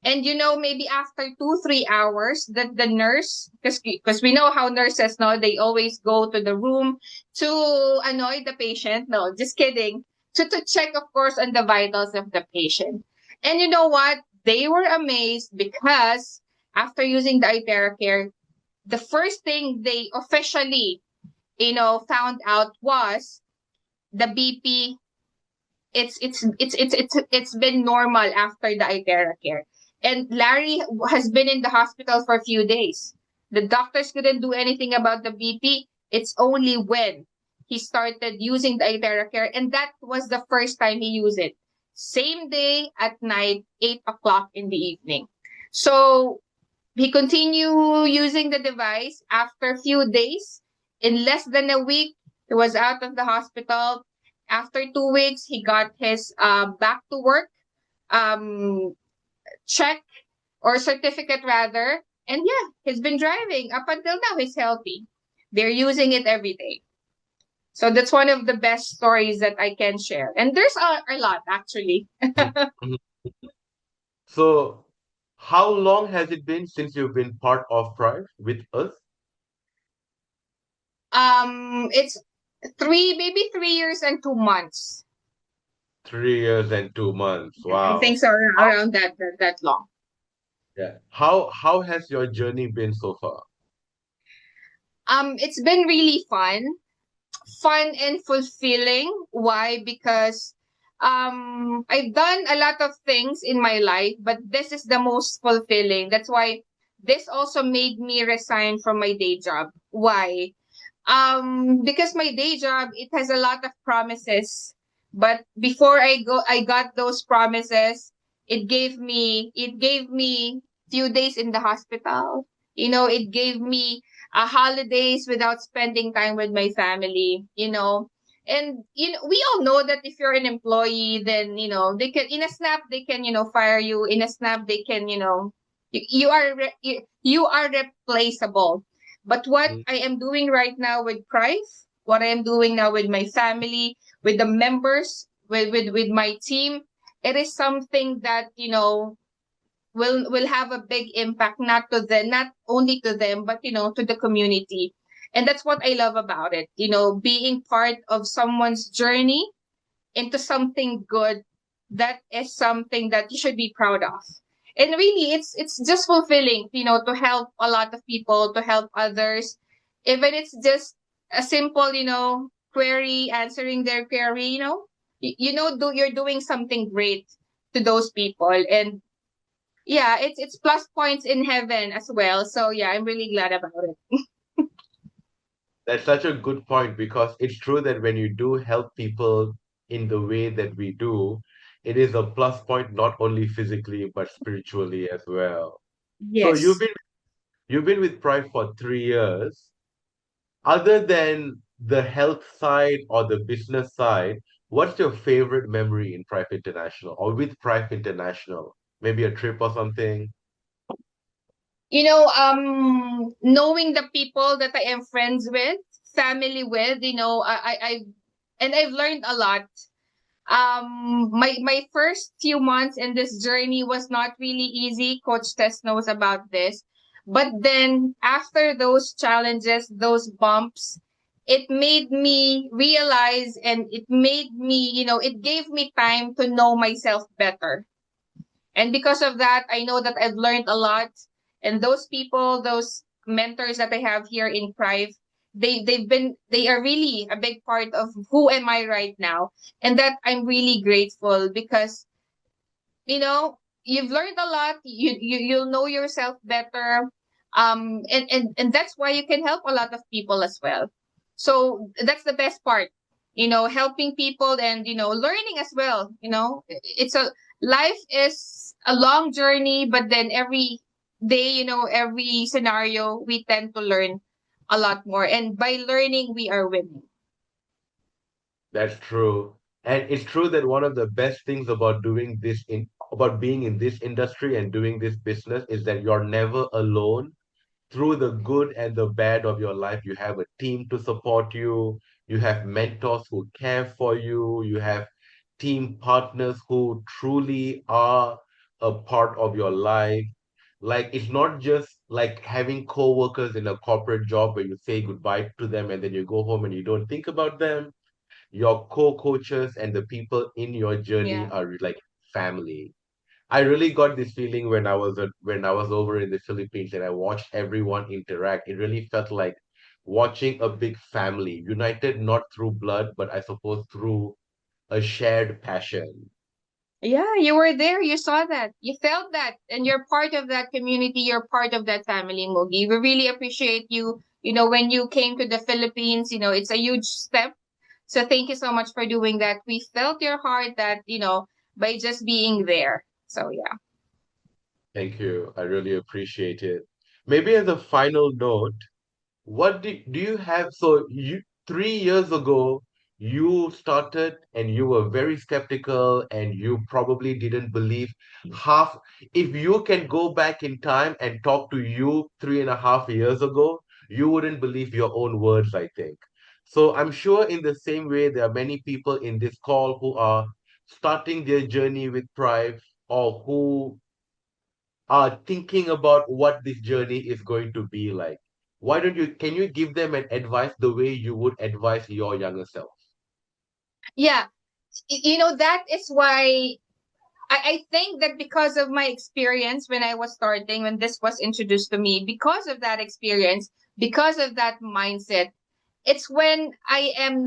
And maybe after 2, 3 hours, that the nurse, because we know how nurses know, they always go to the room to annoy the patient. No, just kidding. To check, of course, on the vitals of the patient. And you know what? They were amazed because after using the iTeraCare, the first thing they officially, found out was the BP. It's been normal after the iTeraCare. And Larry has been in the hospital for a few days. The doctors couldn't do anything about the BP. It's only when he started using the iTeraCare, and that was the first time he used it. Same day at night, 8 o'clock in the evening. So he continued using the device after a few days. In less than a week, he was out of the hospital. After 2 weeks, he got his back to work um, check or certificate rather. And yeah, he's been driving up until now. He's healthy. They're using it every day. So that's one of the best stories that I can share. And there's a lot actually. Mhm. So, how long has it been since you've been part of Pride with us? It's maybe 3 years and 2 months. 3 years and 2 months. I Wow. think so, How, around that long. yeah. How has your journey been so far? It's been really fun and fulfilling. Why? Because I've done a lot of things in my life, but this is the most fulfilling. That's why this also made me resign from my day job. Why? Because my day job, it has a lot of promises, but before I got those promises. It gave me few days in the hospital. It gave me holidays without spending time with my family. And we all know that if you're an employee, then they can, in a snap, they can fire you. In a snap, they can, you are replaceable. But what Mm. I am doing right now with Price, what I am doing now with my family, with the members, with my team, it is something that will have a big impact, not only to them, but to the community. And that's what I love about it. Being part of someone's journey into something good, that is something that you should be proud of. And really, it's just fulfilling, to help a lot of people, to help others. Even it's just a simple, query, answering their query, you're doing something great to those people. And yeah, it's plus points in heaven as well. So yeah, I'm really glad about it. That's such a good point because it's true that when you do help people in the way that we do, it is a plus point not only physically but spiritually as well. So Yes. you've been with Pride for 3 years. Other than the health side or the business side, what's your favorite memory in Pride International or with Pride International? Maybe a trip or something? Knowing the people that I am friends with, family with, and I've learned a lot. My first few months in this journey was not really easy. Coach Tess knows about this. But then after those challenges, those bumps, it made me realize, and it made me, it gave me time to know myself better. And because of that, I know that I've learned a lot. And those people, those mentors that I have here in Prive, they are really a big part of who am I right now. And that I'm really grateful because, you've learned a lot. You'll know yourself better. And that's why you can help a lot of people as well. So that's the best part, helping people and, learning as well. It's a life is a long journey, but then every day, every scenario, we tend to learn a lot more. And by learning, we are winning. That's true. And it's true that one of the best things about doing this in about being in this industry and doing this business is that you're never alone. Through the good and the bad of your life, you have a team to support you, you have mentors who care for you, you have team partners who truly are a part of your life. Like it's not just like having co-workers in a corporate job where you say goodbye to them and then you go home and you don't think about them. Your co-coaches and the people in your journey Yeah. are like family. I really got this feeling when when I was over in the Philippines and I watched everyone interact. It really felt like watching a big family, united not through blood, but I suppose through a shared passion. Yeah, you were there. You saw that. You felt that. And you're part of that community. You're part of that family, Mugi. We really appreciate you. When you came to the Philippines, it's a huge step. So thank you so much for doing that. We felt your heart that, by just being there. So yeah. Thank you. I really appreciate it. Maybe as a final note, what do you have? So you 3 years ago, you started and you were very skeptical and you probably didn't believe half. If you can go back in time and talk to you 3.5 years ago, you wouldn't believe your own words, I think. So I'm sure in the same way, there are many people in this call who are starting their journey with Prive or who are thinking about what this journey is going to be like. Why don't you, can you give them an advice the way you would advise your younger self? Yeah. That is why I think that because of my experience when I was starting, when this was introduced to me, because of that experience, because of that mindset, it's when I am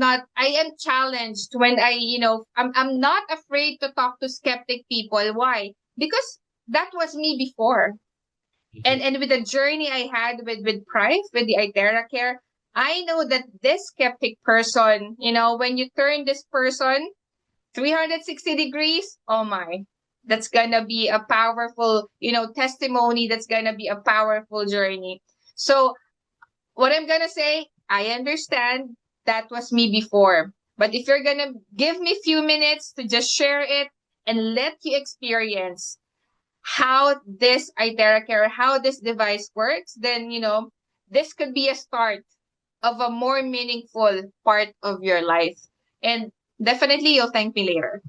challenged when I'm not afraid to talk to skeptic people. Why? Because that was me before. And Mhm. and with the journey I had with Price, with the iTeraCare, I know that this skeptic person, when you turn this person 360 degrees, oh my, that's gonna be a powerful, testimony. That's gonna be a powerful journey. So what I'm gonna say, I understand that was me before. But if you're gonna give me a few minutes to just share it and let you experience how this iTeraCare, how this device works, then this could be a start of a more meaningful part of your life. And definitely you'll thank me later.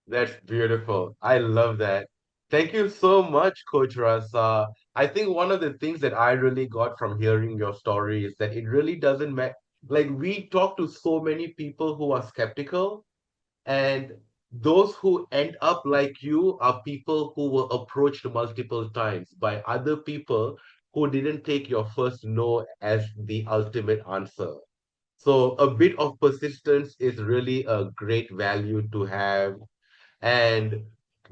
That's beautiful. I love that. Thank you so much, Coach Rasa. I think one of the things that I really got from hearing your story is that it really doesn't matter. Like, we talk to so many people who are skeptical, and those who end up like you are people who were approached multiple times by other people who didn't take your first no as the ultimate answer. So a bit of persistence is really a great value to have. And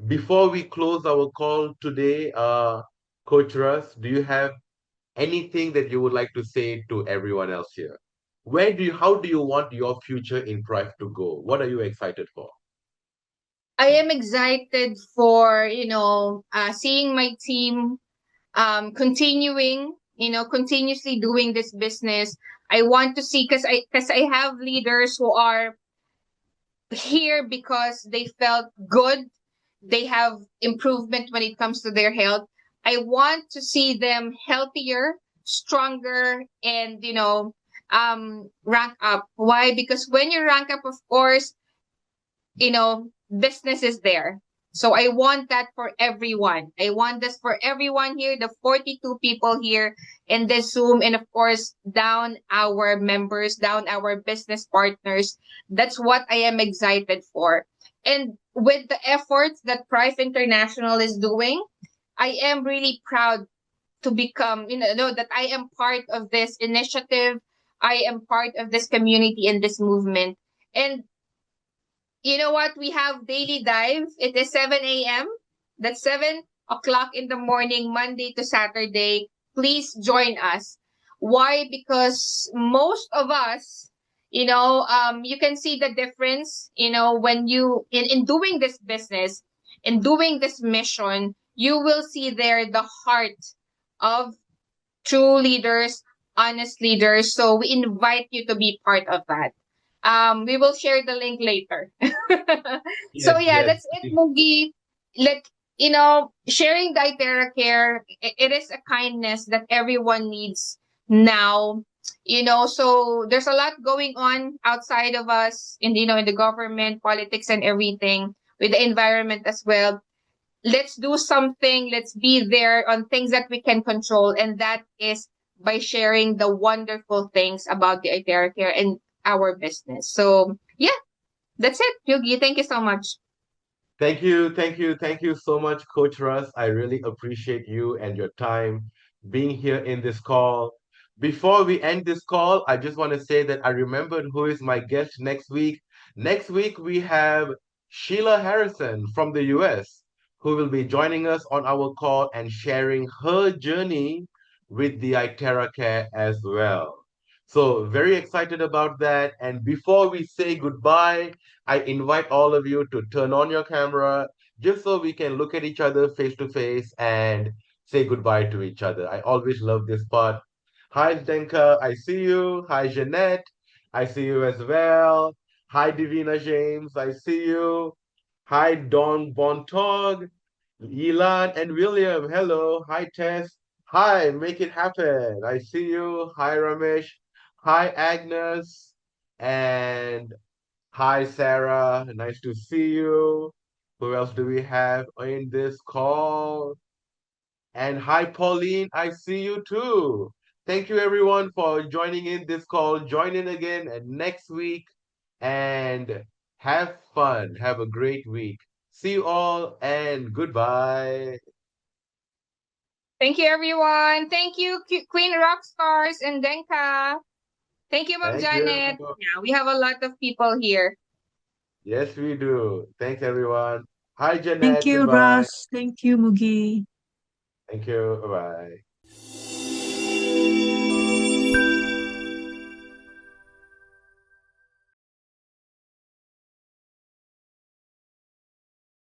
before we close our call today, Coach Russ, do you have anything that you would like to say to everyone else here? How do you want your future in Prive to go? What are you excited for? I am excited for, seeing my team continuing, continuously doing this business. I want to see because I have leaders who are here because they felt good. They have improvement when it comes to their health. I want to see them healthier, stronger, and rank up. Why? Because when you rank up, of course, business is there. So I want that for everyone. I want this for everyone here, the 42 people here in this Zoom, and of course, down our members, down our business partners. That's what I am excited for. And with the efforts that Price International is doing, I am really proud to become, know that I am part of this initiative. I am part of this community and this movement. And you know what? We have daily dive. It is 7 a.m. That's 7 o'clock in the morning, Monday to Saturday. Please join us. Why? Because most of us, you can see the difference, when in doing this business, in doing this mission, you will see there the heart of true leaders, honest leaders. So we invite you to be part of that. We will share the link later. So Yes, yeah, yes. that's it, Mugi. Let you know, sharing the iTeraCare, it is a kindness that everyone needs now. You know, so there's a lot going on outside of us in in the government, politics and everything, with the environment as well. Let's do something. Let's be there on things that we can control. And that is by sharing the wonderful things about the iTeraCare and our business. So yeah, that's it. Yugi, thank you so much. Thank you so much, Coach Russ. I really appreciate you and your time being here in this call. Before we end this call, I just want to say that I remembered who is my guest next week. Next week, we have Sheila Harrison from the US, who will be joining us on our call and sharing her journey with the iTerra Care as well. So, very excited about that. And before we say goodbye, I invite all of you to turn on your camera just so we can look at each other face to face and say goodbye to each other. I always love this part. Hi, Zdenka, I see you. Hi, Jeanette, I see you as well. Hi, Divina James, I see you. Hi, Don Bontog, Elan, and William. Hello. Hi, Tess. Hi, make it happen. I see you. Hi, Ramesh. Hi, Agnes. And hi, Sarah. Nice to see you. Who else do we have in this call? And hi, Pauline. I see you too. Thank you, everyone, for joining in this call. Join in again next week and have fun. Have a great week. See you all and goodbye. Thank you, everyone. Thank you, Queen Rockstars and Denka. Thank you, Mom Thank you. Janet. Yeah, we have a lot of people here. Yes, we do. Thanks, everyone. Hi, Thank Jeanette. you, Goodbye. Russ. Thank you, Mugi. Thank you. Bye bye.